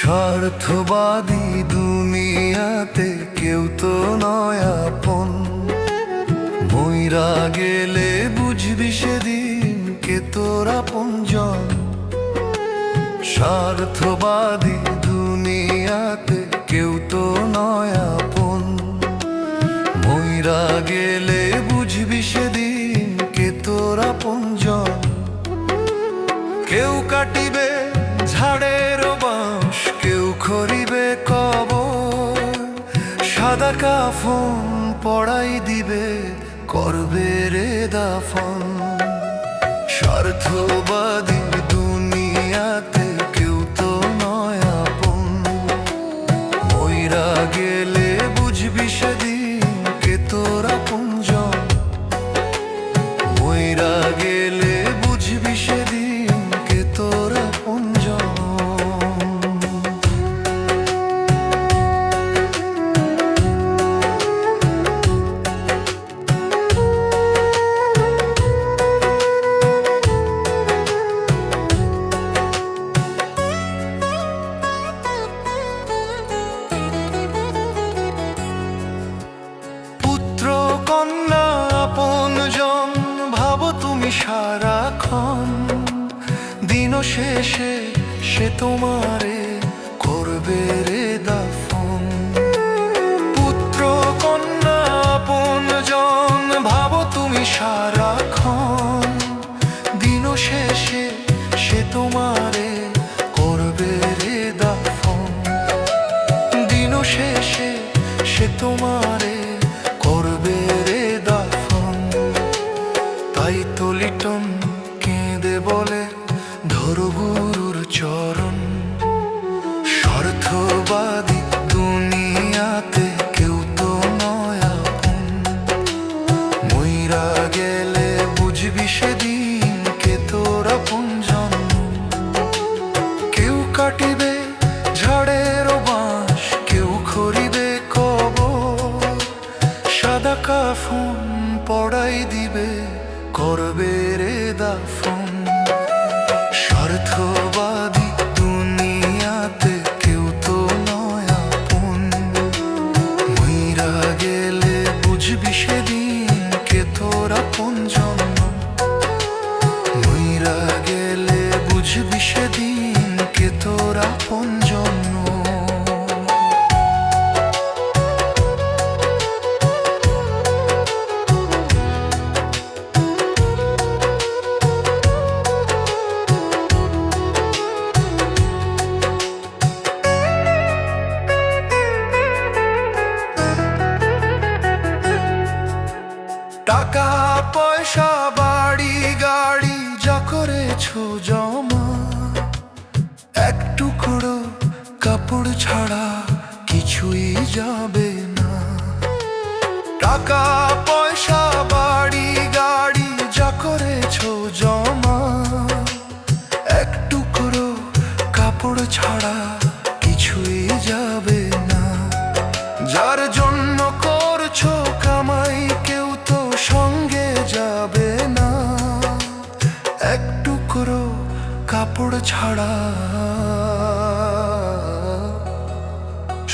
স্বার্থবাদী দুনিয়াতে কেউ তো নয় আপন। মইরা গেলে বুঝবি সেদিন কে তোর আপনজন। স্বার্থবাদী দুনিয়াতে কেউ তো নয় আপন। মইরা গেলে বুঝবি সেদিন কে তোর আপনজন। কেউ কাটিবে ঝাড়ের বাঁশ, কেউ খড়িবে কবর। সাদা কাফন পড়াই দিবে, করবে রে দাফন। স্বার্থবাদী দুনিয়াতে কেউ তো নয় আপন। মইরা গেলে বুঝবি সেদিন কে তোর আপনজন। মইরা গেলে বুঝবি সেদিন কে তোর আপনজন। পুত্র কন্যা আপনজন ভাবো তুমি সারাক্ষণ। দিন শেষে সে তোমারে করবে রে দাফন। পুত্র কন্যা আপনজন ভাবো তুমি সারাক্ষণ। দিন শেষে সে তোমারে করবে রে দাফন। দিন শেষে সে তোমারে করবে রে দাফন। তাই তো লিটন কেঁদে বলে ধরো গুরুর চরণ। স্বার্থবাদী দুনিয়াতে কেউ তো নয় আপন। মইরা গেলে বুঝবি সেদিন কে তোর আপনজন। কেউ কাটিবে ঝাড়ের বাঁশ, কেউ খড়িবে কবর। সাদা কাফন পড়াই দিবে, করবে রে দাফন। স্বার্থবাদী দুনিয়াতে কেউ তো নয় আপন। মইরা গেলে বুঝবি সেদিন কে তোর আপনজন। মইরা গেলে বুঝবি সেদিন কে তোর আপনজন। টাকা পয়সা বাড়ি গাড়ি যা করেছো জমা, এক টুকরো কাপড় ছাড়া কিছুই যাবে না। টাকা পয়সা বাড়ি গাড়ি যা করেছো জমা, এক টুকরো কাপড় ছাড়া কিছুই যাবে না। যার জন্য করছো কামাই কেউ তো সঙ্গে যাবে না। এক টুকরো কাপড় ছাড়া।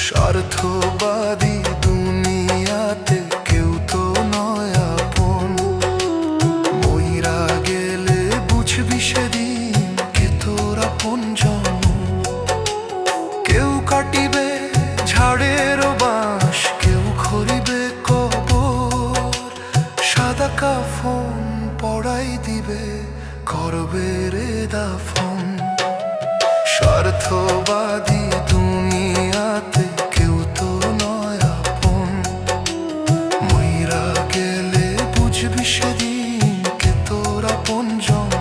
স্বার্থবাদী দুনিয়াতে কেউ তো নয় আপন। মইরা গেলে বুঝবি সেদিন কে তোর আপনজন। কেউ কাটিবে ঝাড়ের বাঁশ, কেউ খড়িবে কবর। সাদা কাফন পড়াই দিবে, করবে রে দাফন। স্বার্থবাদী দুনিয়াতে কেউ তো নয় আপন। মইরা গেলে বুঝবি সেদিন কে তোর আপনজন।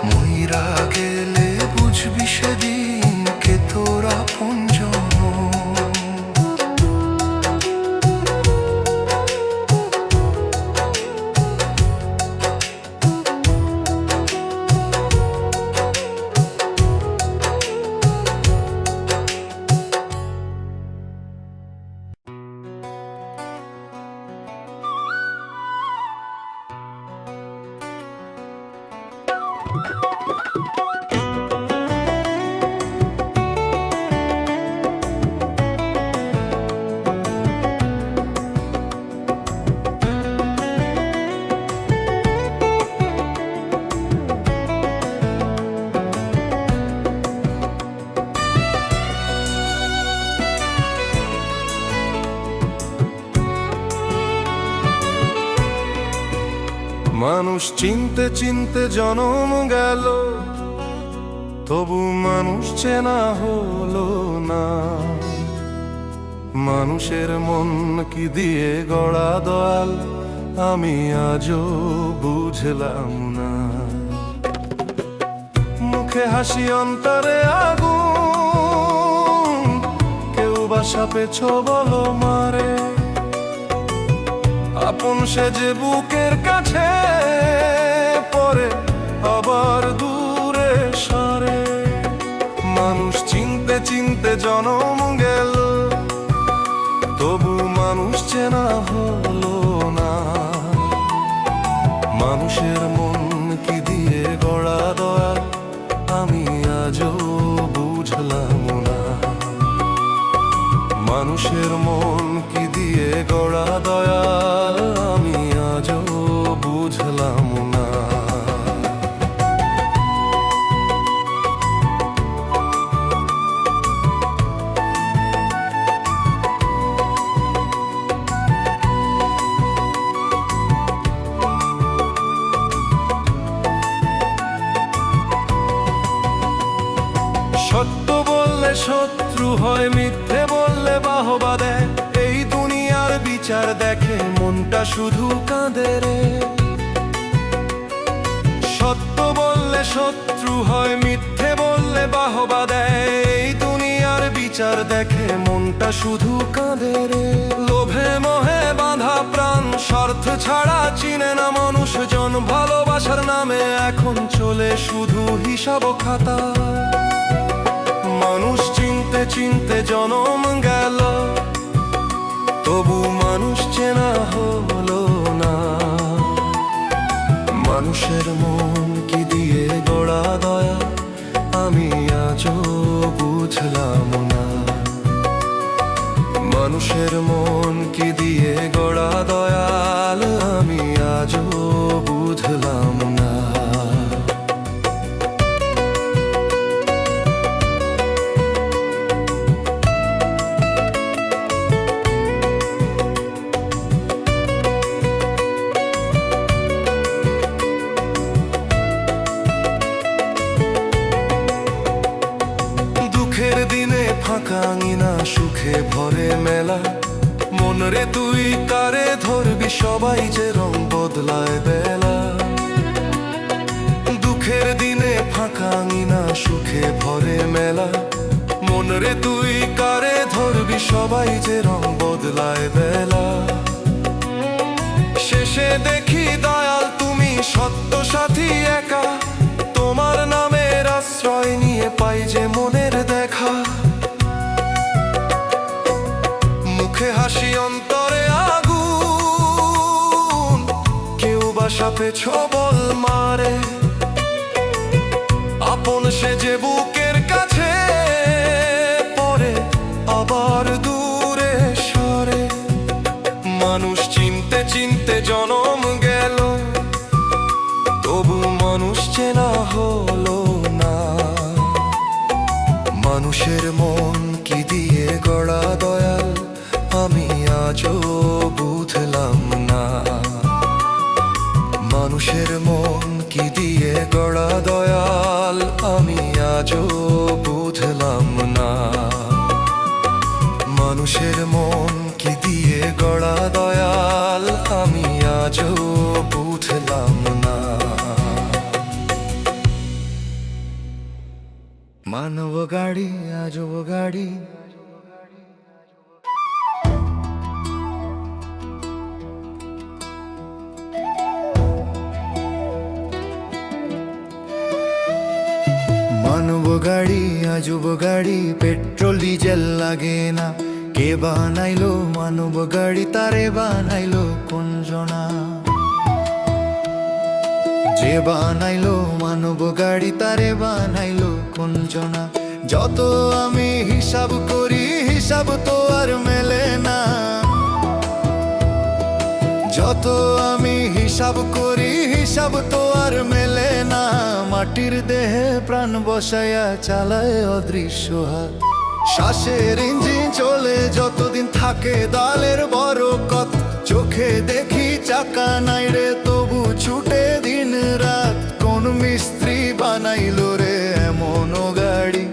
মইরা গেলে বুঝবি সেদিন কে তোর আপনজন। মানুষ চিনতে চিনতে জনম গেল, তবু মানুষ চেনা হলো না। মানুষের মন কি দিয়ে গড়া দয়াল, আমি আজও বুঝলাম না। মুখে হাসি অন্তরে আগুন, কেউ বা সাপে বলো মারে। আপন সে যে বুকের কাছে পরে আবার দূরে সরে। মানুষ চিনতে চিনতে জনম গেল, তবু মানুষ চেনা হলো না। মানুষের মন কি দিয়ে গড়া দয়াল, আমি আজও বুঝলাম না। মানুষের মন কি দিয়ে গড়া দয়াল, আমি আজও বুঝলাম না। সত্য বললে শত্রু হয়, মিথ্যে বললে বাহবা দেয়। এই দুনিয়ার বিচার দেখে মনটা শুধু কাঁদে রে। সত্য বললে শত্রু হয়, মিথ্যে বললে বাহবা দেয়। এই দুনিয়ার বিচার দেখে মনটা শুধু কাঁদে রে। লোভে মোহে বাঁধা প্রাণ স্বার্থ ছাড়া চিনে না মানুষজন। ভালোবাসার নামে এখন চলে শুধু হিসাব খাতা। মানুষ চিনতে চিনতে জনম গেল, তবু মানুষ চেনা হলো না। মানুষের মন কি দিয়ে গড়া দয়া, আমি আজও বুঝলাম না। মানুষের মন কি দিয়ে গড়া দয়াল, আমি আজও বুঝলাম না। দুঃখের দিনে ফাঁকা আঙিনা, সুখে ভরে মেলা। মন রে তুই কারে ধরবি, সবাই যে রং বদলায় বেলা। দুঃখের দিনে ফাঁকা আঙিনা, সুখে ভরে মেলা। মন রে তুই কারে ধরবি, সবাই যে রং বদলায় বেলা। শেষে দেখি দয়াল তুমি সত্য সাথী একা। তোমার নামের আশ্রয় নিয়ে পাই যে মনের দেখা। মুখে হাসি অন্তরে আগুন, কেউ বা সাপে ছবল মারে। আপন সে যে বুকের কাছে পরে আবার দূরে সরে। মানুষ চিনতে চিনতে জনম গেল, তবু মানুষ চেনা হলো না। মানুষের মন কি দিয়ে গড়া দয়াল, আমি আজও বুঝলাম না। মানুষের মন কি দিয়ে গড়া দয়াল, আমি আজও বুঝলাম না। মানুষের মন কি দিয়ে গড়া দয়াল, আমি আজও বুঝলাম না। মানব গাড়ি আজব গাড়ি, মানব গাড়ি আজব গাড়ি, পেট্রোল ডিজেল লাগে না। কে বানাইলো মানব গাড়ি, তারে বানাইলো কোন জনা। যে বানাইলো মানব গাড়ি, তারে বানাইলো কোন জনা। যত আমি হিসাব করি, হিসাব তো আর মেলে না। যত আমি হিসাব করি, হিসাব তো আর মেলে না। মাটির দেহে প্রাণ বসায়া চালায় অদৃশ্য হাত। শ্বাসের ইঞ্জিন চলে যতদিন থাকে দালের বড় কত। চোখে দেখি চাকা নাই রে, তবু ছুটে বানাইলো রে এমন গাড়ি,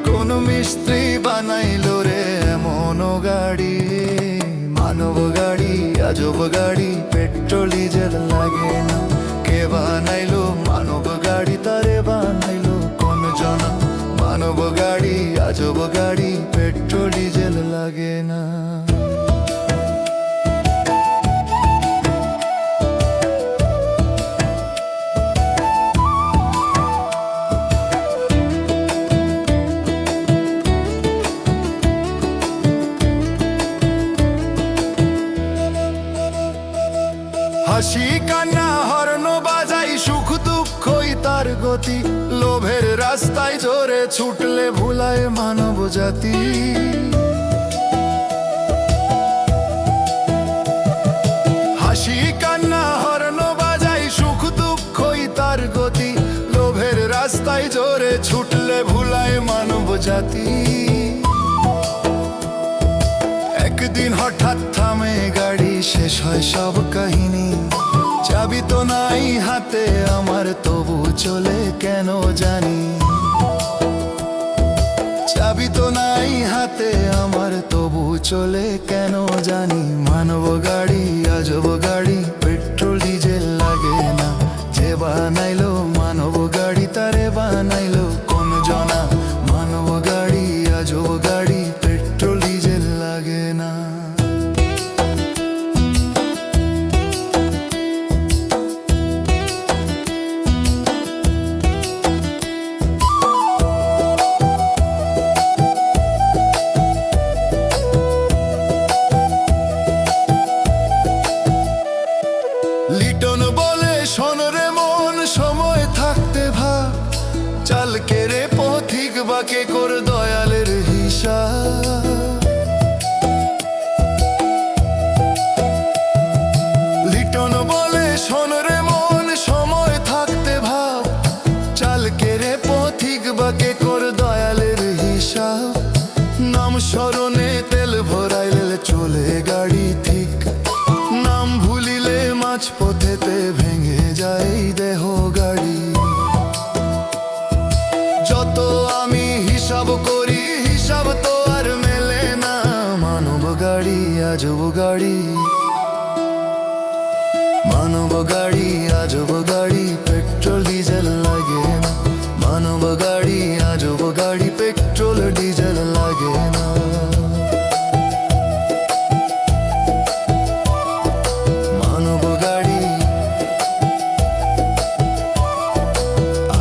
কোন মিস্ত্রি বানাইলো রে এমন গাড়ি। মানব গাড়ি আজব গাড়ি, পেট্রোল ডিজেল লাগে না। কে বানাইলো মানব গাড়ি, তারে বানাইলো কোন জনা। মানব গাড়ি আজব গাড়ি, পেট্রোল ডিজেল লাগে না। হাসি কান্না হর্ন বাজাই, সুখ দুঃখই তার গতি। লোভের রাস্তায় জোরে ছুটলে ভুলায় মানব জাতি। হাসি কান্না হর্ন বাজাই, সুখ দুঃখই তার গতি। লোভের রাস্তায় জোরে ছুটলে ভুলায় মানব জাতি। একদিন হঠাৎ থামে গাড়ি, শেষ হয় সব কাহিনী। চাবি তো নাই হাতে আমার, তবু চলে কেন জানি। চাবি তো নাই হাতে আমার, তবু চলে কেন জানি। মানব গাড়ি আজব গাড়ি, পেট্রোল ডিজেল লাগে না। যে বানাইলো মানব গাড়ি, তারে বানাইলো কোন জনা। মানব গাড়ি আজব গাড়ি, পেট্রোল ডিজেল লাগে না। লিটন বলে শোন রে মন, সময় থাকতে ভাব। চাল কেড়ে পথিক বাকে কর দয়ালের হিসাব। লিটন বলে শোন রে মন, সময় থাকতে ভাব। চাল কেড়ে পথিক বাকে কর দয়ালের হিসাব। নাম স্মরণে তেল ভরাইলে চলে গাড়ি ঠিক। নাম ভুলিলে মাঝ পথেতে ভেঙে যায় দেহ গাড়ি। যত আমি হিসাব করি, হিসাব তো আর মেলে না। মানব গাড়ি আজব গাড়ি, মানব গাড়ি আজব গাড়ি, পেট্রোল ডিজেল লাগে না। মানব গাড়ি আজব গাড়ি, পেট্রোল ডিজেল লাগে না। মানব গাড়ি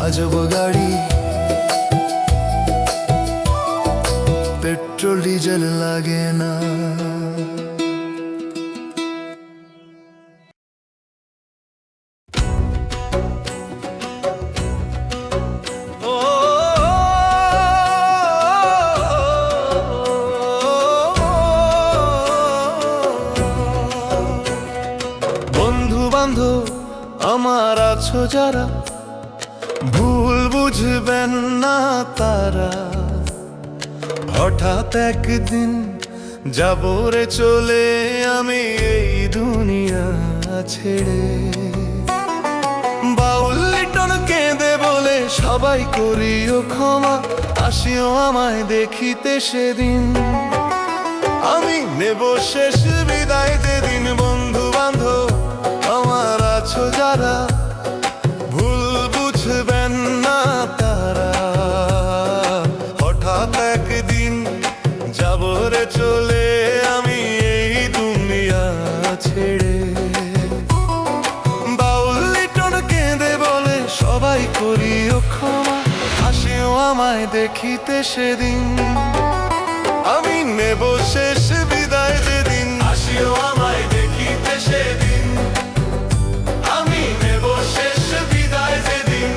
আজব গাড়ি, পেট্রোল ডিজেল লাগে না। বন্ধু বান্ধব আমার আছো যারা, ভুল বুঝবেন না তারা। হঠাৎ একদিন যাব রে চলে আমি এই দুনিয়া ছেড়ে। বাউল লিটন কেঁদে বলে সবাই করিও ক্ষমা, আসিও আমায় দেখিতে সেদিন। আমি নেব শেষ বিদায় যেদিন। বন্ধু বান্ধব আমার আছো যারা, ভুল বুঝবেন না তারা। হঠাৎ একদিন যাব রে চলে আমি এই দুনিয়া ছেড়ে। বাউল লিটন কেঁদে বলে সবাই করিও ক্ষমা, আসিও আমায় দেখিতে সেদিন। আমি নেব শেষ বিদায় যেদিন, আসিও আমায় দেখিতে সেদিন। আমি নেব শেষ বিদায় যেদিন।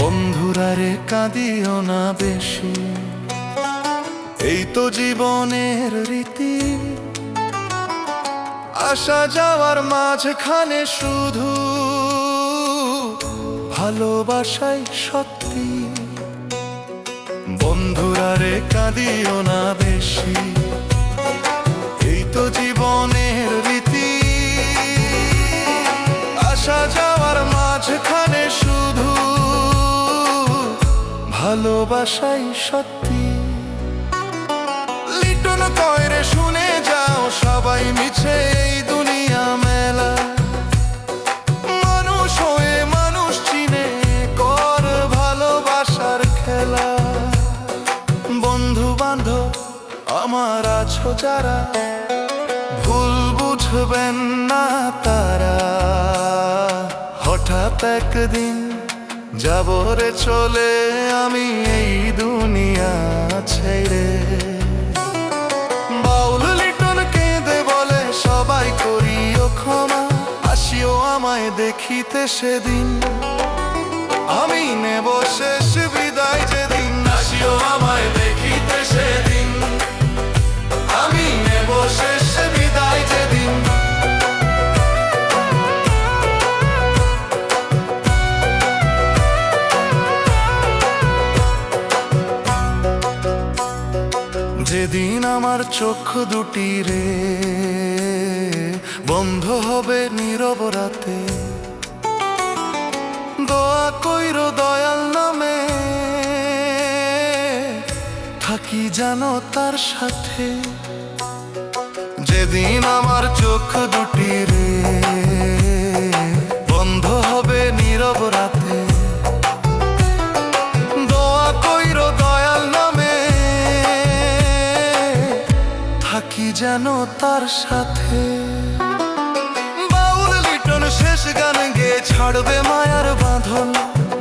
বন্ধুরা রে কাঁদিও না বেশি, এই তো জীবনের রীতি। আসা যাওয়ার মাঝখানে শুধু ভালোবাসাই সত্যি। বন্ধুরা রে কাঁদিও না বেশি, এই তো জীবনের রীতি। আসা যাওয়ার মাঝখানে শুধু ভালোবাসাই সত্যি। লিটন কয়রে শুনে যাও, সবাই মিছে এই দুনিয়া মেলা। মানুষ হয়ে মানুষ চিনে কর ভালোবাসার খেলা। বন্ধু বান্ধব আমার আছো যারা, ভুল বুঝবেন না তারা। হঠাৎ একদিন যাব রে চলে আমি এই দুনিয়া ছেড়ে। বাউল লিটন কেঁদে বলে সবাই করিও ক্ষমা, আসিও আমায় দেখিতে সেদিন। আমি নেব শেষ বিদায় যেদিন, আসিও আমায় দেখিতে সেদিন। আমি নেব শেষ বিদায় যেদিন। যেদিন আমার চোখ দুটি রে বন্ধ হবে নীরব রাতে, দোয়া কইরো দয়াল নামে থাকি জানো তার সাথে। যেদিন আমার চোখ দুটি রে বন্ধ হবে নীরব রাতে, দোয়া কইরো দয়াল নামে থাকি যেন তার সাথে। বাউল লিটন শেষ গান গেয়ে ছাড়বে মায়ার বাঁধন,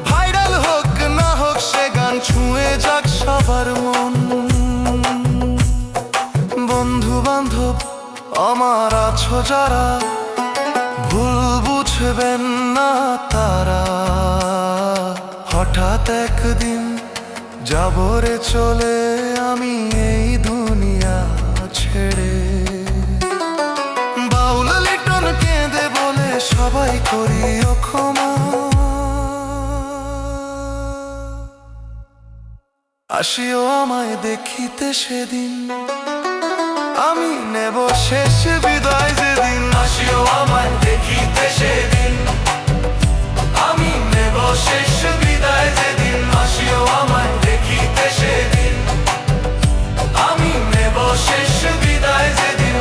ভাইরাল হোক না হোক সে গান ছুঁয়ে যাক সবার মন। বন্ধু বান্ধব আমার আছো যারা, ভুল বুঝবেন না তারা। হঠাৎ একদিন যাব রে চলে আমি এই দুনিয়া ছেড়ে। বাউল লিটন কেঁদে বলে সবাই করিও ক্ষমা, আসিও আমায় দেখিতে সেদিন। আমি নেব শেষ বিদায় যেদিন, আসিও আমায় দেখিতে সেদিন। আমি নেব শেষ বিদায় যেদিন, আসিও আমায় দেখিতে সেদিন। আমি নেব শেষ বিদায় যেদিন।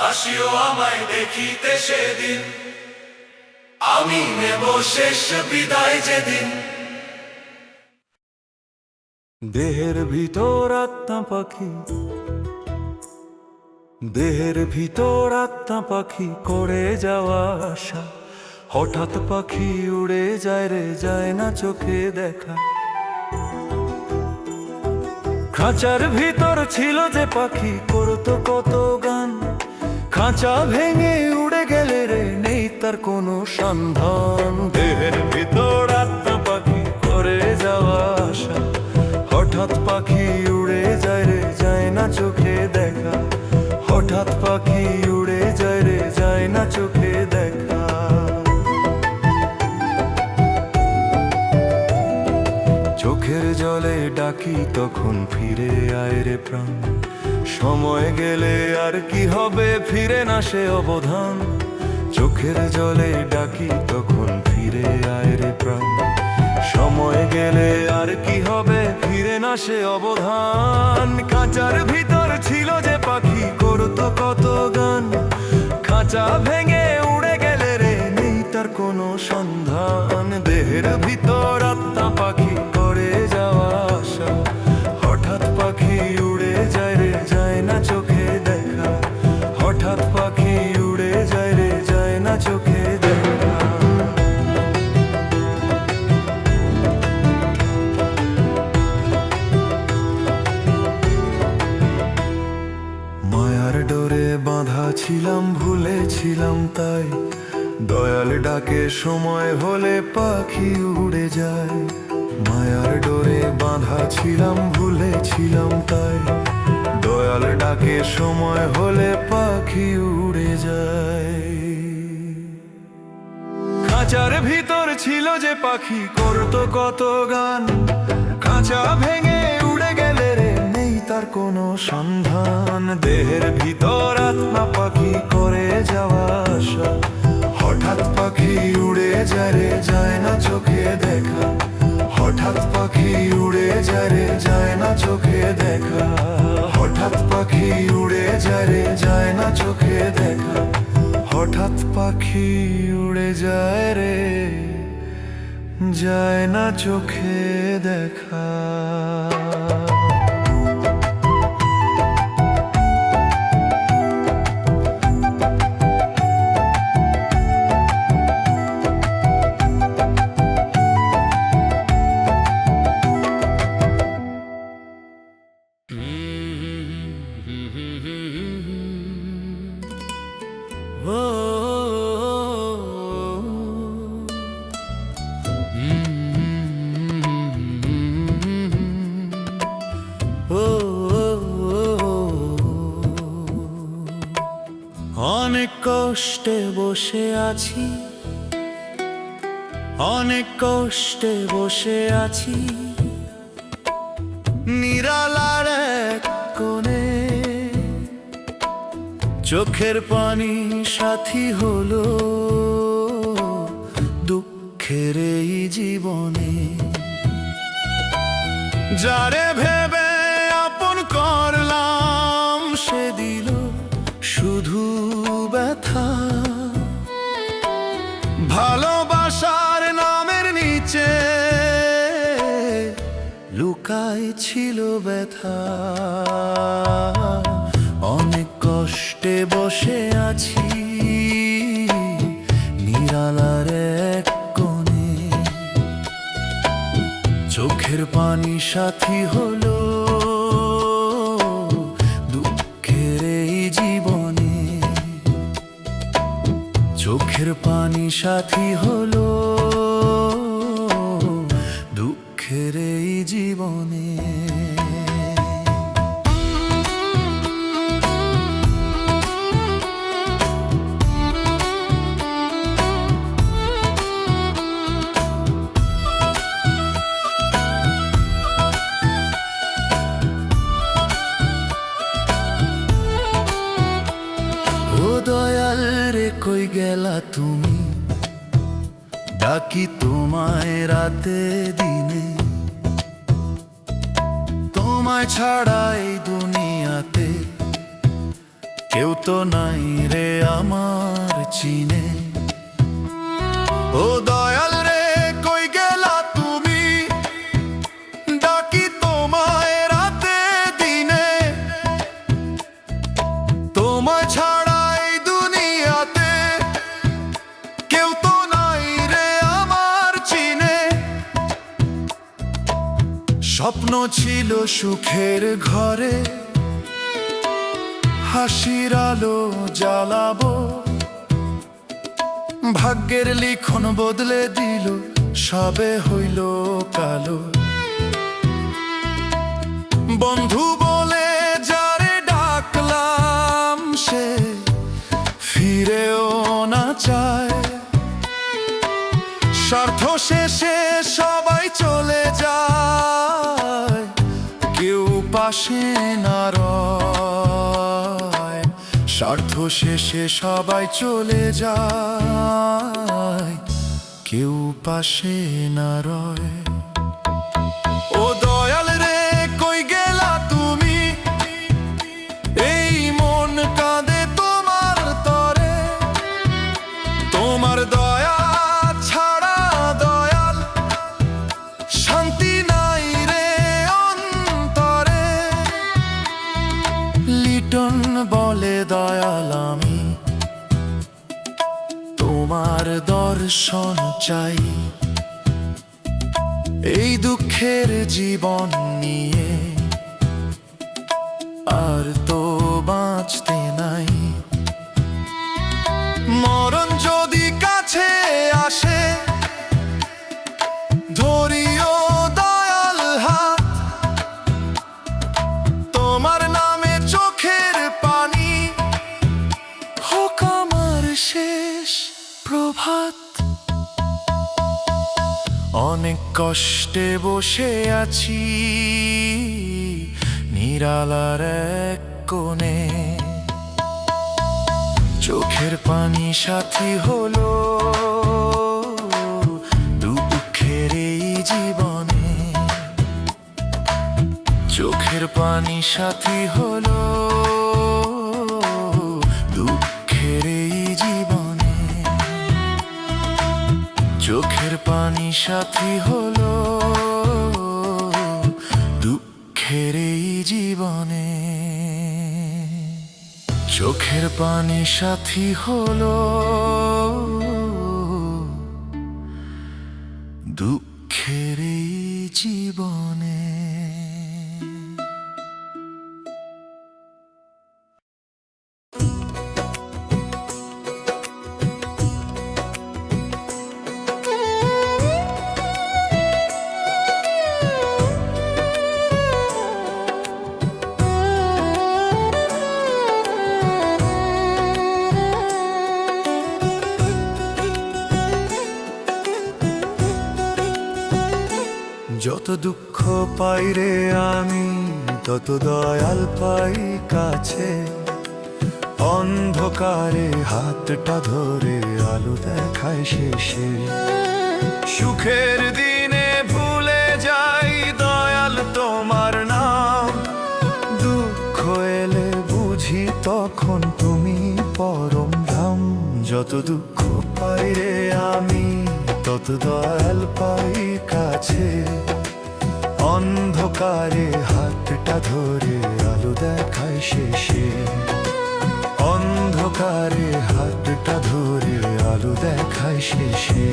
আসিও আমায় দেখিতে সেদিন, আমি নেব শেষ বিদায় যেদিন। দেহের ভিতর আত্মা পাখি, দেহের ভিতর আত্মা পাখি করে যাওয়া আশা। হঠাৎ পাখি উড়ে যায় রে, যায় না চোখে দেখা। খাঁচার ভিতর ছিল যে পাখি করতো কত গান, খাঁচা ভেঙে উড়ে গেলে রে নেই তার কোনো সন্ধান। দেহের ভিতর আত্মা পাখি করে যাওয়া আশা, হঠাৎ পাখি উড়ে যায় রে, যায় না চোখে দেখা। হঠাৎ পাখি উড়ে যায় রে, যায় না চোখে দেখা। চোখের জলে ডাকি তখন ফিরে আয় রে প্রাণ। সময় গেলে আর কি হবে ফিরে না সে অবধান। চোখের জলে ডাকি তখন ফিরে আয় রে প্রাণ। সময় গেলে আর কি হবে ফিরে না সে অবধান। খাঁচার ভিতর ছিল যে পাখি করতো কত গান, খাঁচা ভেঙে উড়ে গেলে রে নেই তার কোনো সন্ধান। দেহের ভিতর আত্মা পাখি করে যাওয়া আশা, হঠাৎ পাখি উড়ে যায় রে, যায় না চোখে দেখা। হঠাৎ পাখি উড়ে যায় রে, যায় না চোখে দেখা। মায়ার ডোরে বাঁধা ছিলাম, ভুলেছিলাম তাই। দয়াল ডাকে সময় হলে পাখি উড়ে যায়। মায়ার ডোরে বাঁধা ছিলাম, ভুলেছিলাম তাই। দয়াল ডাকে সময় হলে পাখি উড়ে যায়। খাঁচার ভিতর ছিল যে পাখি, করতো কত গান। খাঁচা ভেঙে উড়ে গেলে রে, নেই তার কোনো সন্ধান। দেহের ভিতর আত্মা পাখি করে যাওয়া আশা। হঠাৎ পাখি উড়ে যায় রে, যায় না চোখে দেখা। হঠাৎ পাখি উড়ে যায় রে, যায় না চোখে দেখা। হঠাৎ পাখি উড়ে যায় রে, যায় না চোখে দেখা। হঠাৎ পাখি উড়ে যায় রে, যায় না চোখে দেখা। অনেক কষ্টে বসে আছি, অনেক কষ্টে বসে আছি নিরালার এক কোণে। চোখের পানি সাথী হলো দুঃখের এই জীবনে। যারে ভেবে আপন করলাম, সে দিল শুধু ব্যথা। ভালোবাসার নামের নিচে লুকায় ছিল ব্যথা। অনেক কষ্টে বসে আছি নিরালার এক কোণে। চোখের পানি সাথী হলো দুঃখের এই জীবনে। চোখের পানি সাথী হলো দুঃখের এই জীবনে। দয়াল রে কই গেলা তুমি, ডাকি তোমায় রাতে দিনে। তোমায় ছাড়া এই দুনিয়াতে কেউ তো নাই রে আমার চিনে। ও দয়াল রে কই গেলা তুমি, ডাকি তোমায় রাতে দিনে। তোমায় ছাড়া স্বপ্ন ছিল সুখের ঘরে, হাসির আলো জ্বালাবো। ভাগ্যের লিখন বদলে দিল, সবে হইল কালো। বন্ধু বলে যারে ডাকলাম, সে ফিরেও না চায়। স্বার্থ শেষে সবাই চলে যায়, কেউ পাশে না রয়। স্বার্থ শেষে সবাই চলে যায়, কেউ পাশে না রয়। ও দয়াল রে কই গেলা তুমি, এই মন কাঁদে তোমার তরে। তোমার দয়া ছাড়া দয়াল শান্তি নাই রে অন্তরে। লিটন বলে দয়াল আমি তোমার দর্শন চাই। এই দুঃখের জীবন নিয়ে আর তো বাঁচতে নাই। মরণ যদি কাছে আসে, ধরিও অনেক কষ্টে বসে আছি নিরালার এক কোণে, চোখের পানি সাথী হলো দুঃখের এই জীবনে। চোখের পানি সাথী হলো দুঃখের এই জীবনে। চোখের পানি সাথী হলো দুঃখের এই জীবনে। চোখের পানি সাথী হলো দুঃখের এই জীবনে। যত দুঃখ পাই রে আমি তত দয়াল পাই কাছে, অন্ধকারে হাতটা ধরে আলো দেখায় শেষে। সুখের দিনে ভুলে যাই দয়াল তোমার নাম, দুঃখ এলে বুঝি তখন তুমি পরম ধাম। যত দুঃখ পাই রে আমি তত দয়াল পাই কাছে, অন্ধকারে হাতটা ধরে আলো দেখায় শেষে। অন্ধকারে হাতটা ধরে আলো দেখায় শেষে।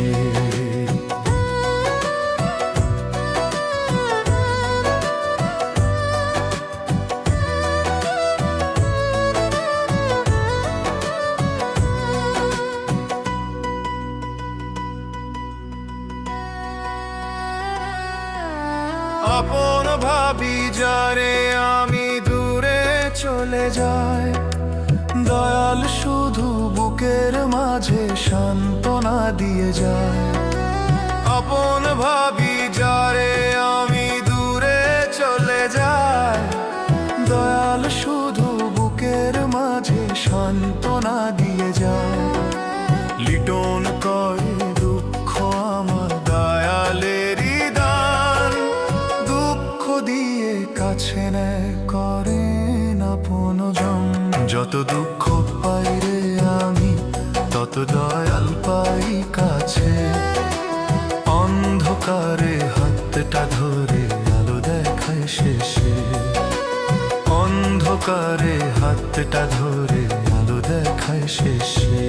আপন ভাবি যারে আমি দূরে চলে যাই, দয়াল শুধু বুকের মাঝে সান্ত্বনা দিয়ে যায়। আপন ভাবি যারে আমি দূরে চলে যাই, দয়াল শুধু বুকের মাঝে সান্ত্বনা দিয়ে যায়। লিটন করে দুঃখ আমার দয়ালেরই দান, দুঃখ দিয়ে কাছে নেয় করেন আপন জন। যত দুঃখ পাই রে আমি তত দয়াল পাই কাছে, অন্ধকারে হাতটা ধরে আলো দেখায় শেষে। অন্ধকারে হাতটা ধরে আলো দেখায় শেষে।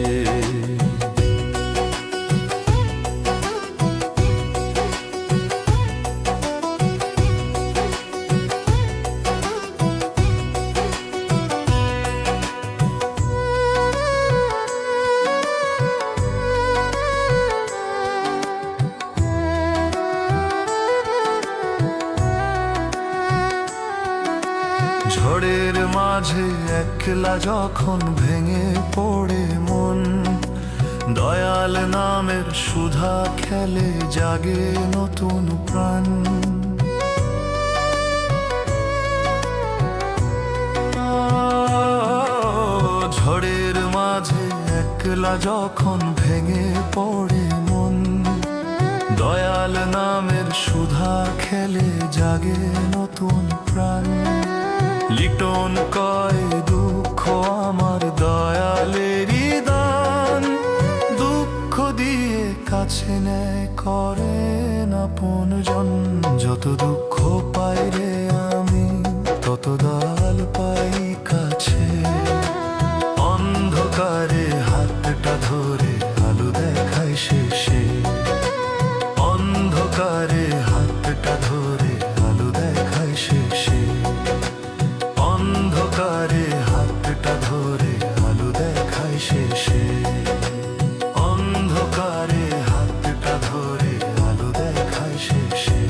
ঝড়ের মাঝে একলা যখন ভেঙে পড়ে মন, দয়াল নামের সুধা খেলে জাগে নতুন প্রাণ। ঝড়ের মাঝে একলা যখন ভেঙে পড়ে মন, দয়াল নামের সুধা খেলে জাগে নতুন প্রাণ। লিটন কয় দুঃখ আমার দয়ালেরই দান, দুঃখ দিয়ে কাছে নেয় করেন আপন জন। যত দুঃখ পাই রে আমি তত দয়াল পাই কাছে, অন্ধকারে হাতটা ধরে আলো দেখায় শেষে। অন্ধকারে হাতটা ধরে আলো দেখায় শেষে। অন্ধকারে হাতটা ধরে আলো দেখায় শেষে। অন্ধকারে হাতটা ধরে আলো দেখায় শেষে।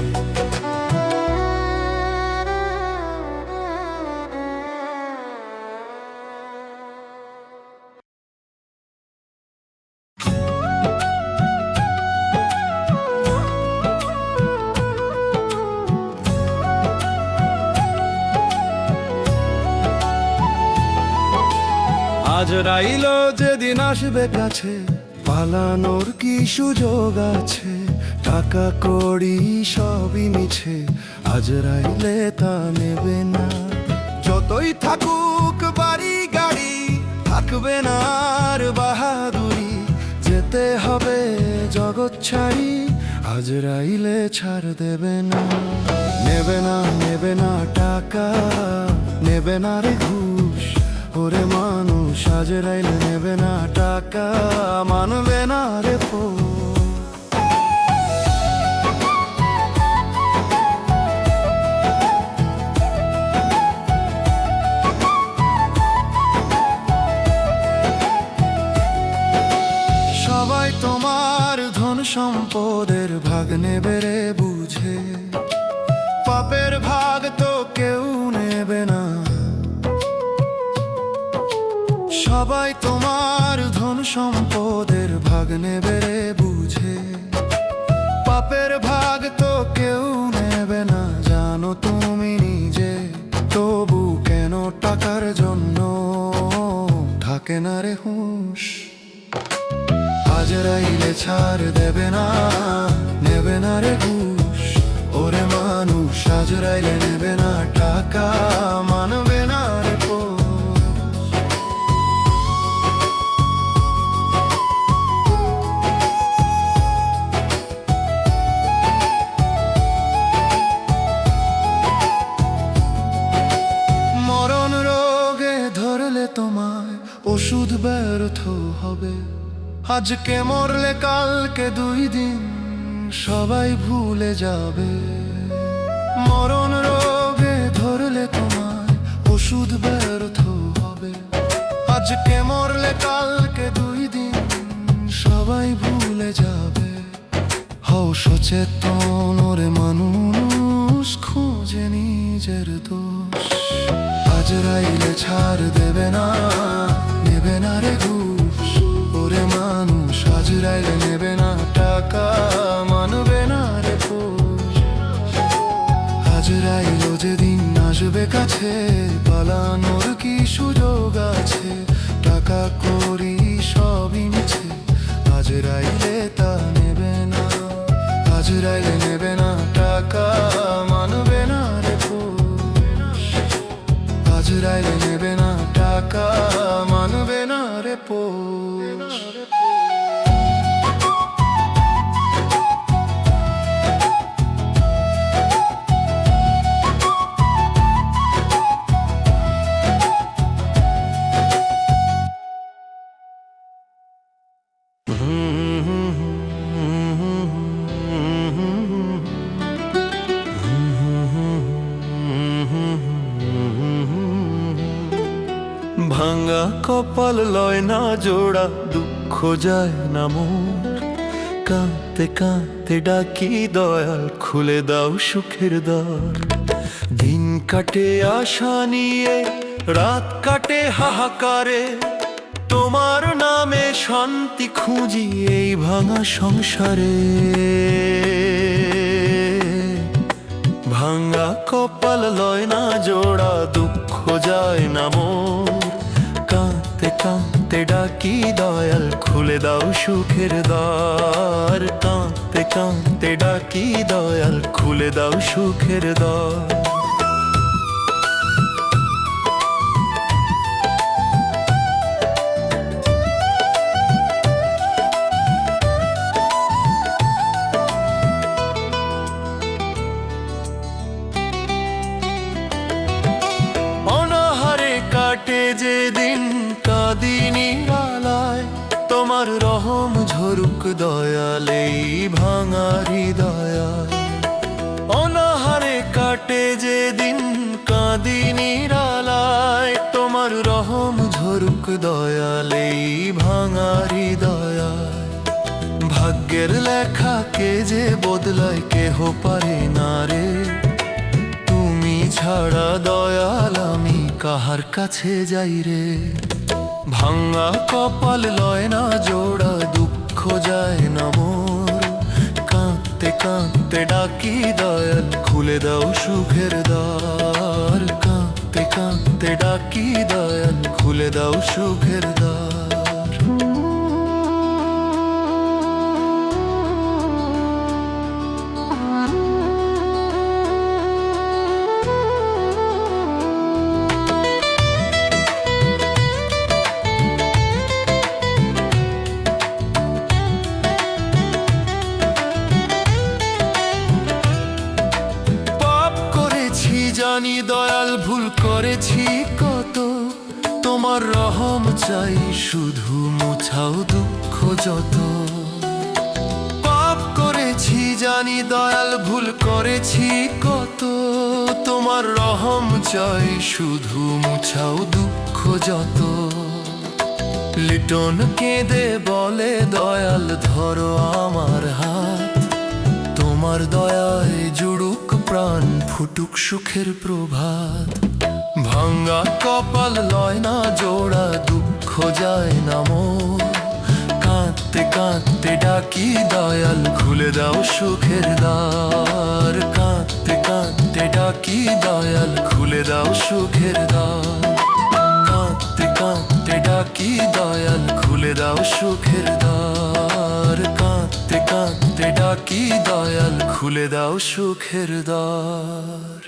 আজরাইল যেদিন আসবে কাছে, পালানোর কি সুযোগ আছে? টাকা কড়ি সবই মিছে, আজরাইলে তা নেবে না। যতই থাকুক বাড়ি গাড়ি, থাকবে না আর বাহাদুরি। যেতে হবে জগৎ ছাড়ি, আজরাইলে ছাড় দেবে না। নেবে না, নেবে না টাকা, নেবে না রে ঘুষ। ওরে মানুষ, আজরাইলে নেবে না টাকা, মানবে না রে সবাই তোমার ধন সম্পদের ভাগ নেবে রে বুঝে, পাপের ভাগ তো কেউ নেবে না। সবাই তোমার ধন সম্পদের ভাগ নেবে রে বুঝে, পাপের ভাগ তো কেউ নেবে না। জানো তুমি নিজে, তবু কেন টাকার জন্য থাকে না রে হুঁশ? আজরাইলে ছাড় দেবে না, নেবে না রে ঘুষ। ওরে মানুষ, আজরাইলে নেবে না টাকা, মানবে না রে মরণ রোগে ধরলে তোমায় ওষুধ ব্যর্থ হবে। আজকে মরলে কালকে 2 দিন সবাই ভুলে যাবে। মরণ রোগে ধরলে তোমায় ওষুধ ব্যর্থ হবে। আজকে মরলে কালকে 2 দিন সবাই ভুলে যাবে। হও সচেতন ওরে মানুষ, খোঁজে নিজের দোষ। আজরাইলে ছাড় দেবে না, নেবে না রে ঘুষ। ওরে মানুষ, আজরাইলে নেবে না টাকা, মানবে না রে ঘুষ। আজরাইল যেদিন আসবে কাছে, পালানোর কি সুযোগ আছে? টাকা করি সবই মিছে, আজরাইলে তা নেবে না। আজরাইলে নেবে না টাকা, মানবে না রে ঘুষ। আজরাইলে নেবে না টাকা, মানবে না রে ঘুষ। ভাঙা কপাল লয় না জোড়া, দুঃখ যায় না মোর। কাঁদতে কাঁদতে ডাকি দয়াল, খুলে দাও সুখের দ্বার। দিন কাটে আশা নিয়ে, রাত কাটে হাহাকারে। তোমার নামে শান্তি খুঁজি এই ভাঙা সংসারে। ভাঙা কপাল লয় না জোড়া, দুঃখ যায় না মোর। কাঁদতে কাঁদতে ডাকি দয়াল, খুলে দাও সুখের দ্বার। কাঁদতে কাঁদতে ডাকি দয়াল, খুলে দাও সুখের দ্বার। কাটে যে দিন কাঁদিনি আলায়, তোমার রহম ঝরুক দয়াল এই ভাঙা হৃদয়ায়। অনাহারে কাটে যে দিন কাঁদিনি আলায়, তোমার রহম ঝরুক দয়াল এই ভাঙা হৃদয়ায়। ভাগ্যের লেখা কে যে বদলায়, কেহ পারে না রে। ছাড়া দয়াল আমি কাহার কাছে যাই রে। ভাঙা কপাল লয় না জোড়া, দুঃখ যায় না মোর। কাঁদতে কাঁদতে ডাকি দয়াল, খুলে দাও সুখের দ্বার। কাঁদতে কাঁদতে ডাকি দয়াল খুলে দাও সুখের দ্বার। জানি দয়াল ভুল করেছি কত, তোমার রহম চাই শুধু মুছাও দুঃখ যত। পাপ করেছি জানি দয়াল ভুল করেছি কত, তোমার রহম চাই শুধু মুছাও দুঃখ যত। লিটন কেঁদে বলে দয়াল ধরো আমার হাত, তোমার দয়ায় জুড়ুক প্রাণ ফুটুক সুখের প্রভাত। ভাঙ্গা কপাল লয় না জোড়া দুঃখ যায় না মোর, কাঁদতে কাঁদতে ডাকি দয়াল খুলে দাও সুখের দ্বার। কাঁদতে কাঁদতে ডাকি দয়াল খুলে দাও সুখের দ্বার। কাঁদতে কাঁদতে ডাকি দয়াল খুলে দাও সুখের দ্বার। কাঁদতে কাঁদতে ডাকি দয়াল খুলে দাও সুখের দ্বার।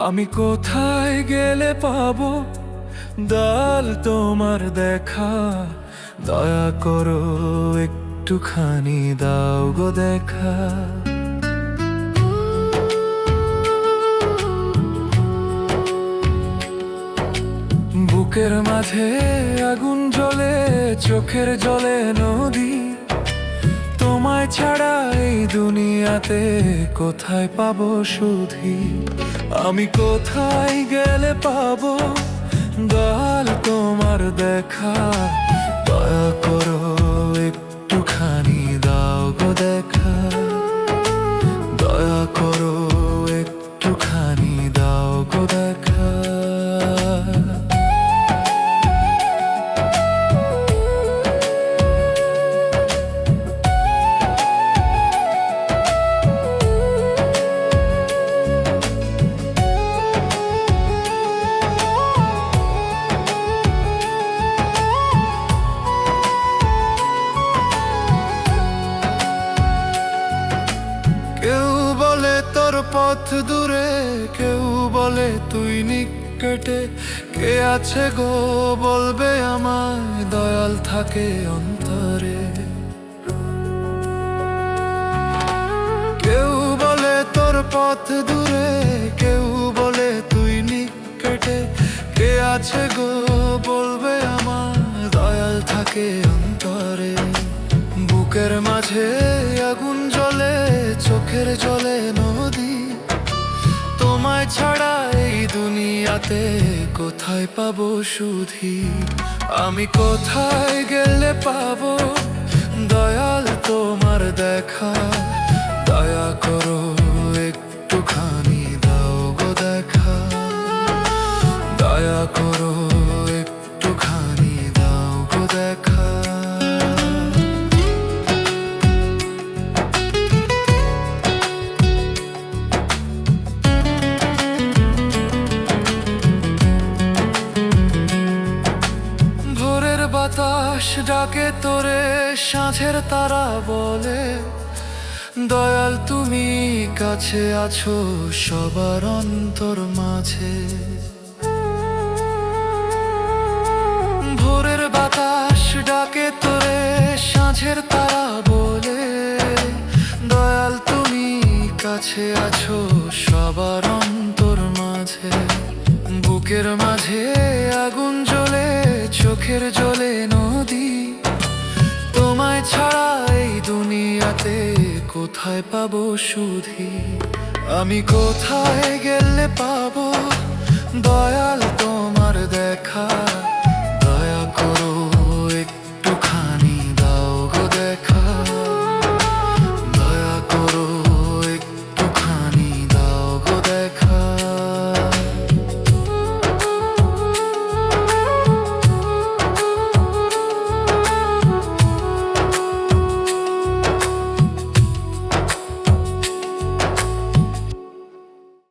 আমি কোথায় গেলে পাবো দয়াল তোমার দেখা, দয়া করো একটুখানি দাও গো দেখা। বুকের মাঝে আগুন জ্বলে চোখের জলে নদী, তোমায় ছাড়া এই দুনিয়াতে কোথায় পাবো সুধি। আমি কোথায় গেলে পাবো দয়াল তোমার দেখা, দয়া করো একটুখানি দাও গো দেখা। দয়া করো একটুখানি দাও গো দেখা। পথ দূরে কেউ বলে তুই নিকটে, কে আছে গো বলবে আমায় দয়াল থাকে অন্তরে। কেউ বলে তোর পথ দূরে কেউ বলে তুই নিকটে, কে আছে গো বলবে আমায় দয়াল থাকে অন্তরে। বুকের মাঝে আগুন জ্বলে চোখের জলে নদী, তোমায় ছাড়া এই দুনিয়াতে কোথায় পাবো সুধি। আমি কোথায় গেলে পাবো দয়াল তোমার দেখা, দয়া করো একটুখানি দাও গো দেখা। দয়া করো একটুখানি দাও গো দেখা। বাতাস ডাকে তোরে সাঁঝের তারা বলে, দয়াল তুমি কাছে আছো সবার অন্তর মাঝে। ভোরের বাতাস ডাকে তোরে সাঁঝের তারা বলে, দয়াল তুমি কাছে আছো সবার অন্তর মাঝে। বুকের মাঝে আগুন জ্বলে চোখের জলে নদী, তোমায় ছাড়া এই দুনিয়াতে কোথায় পাবো সুধি। আমি কোথায় গেলে পাবো দয়াল তোমার দেখা,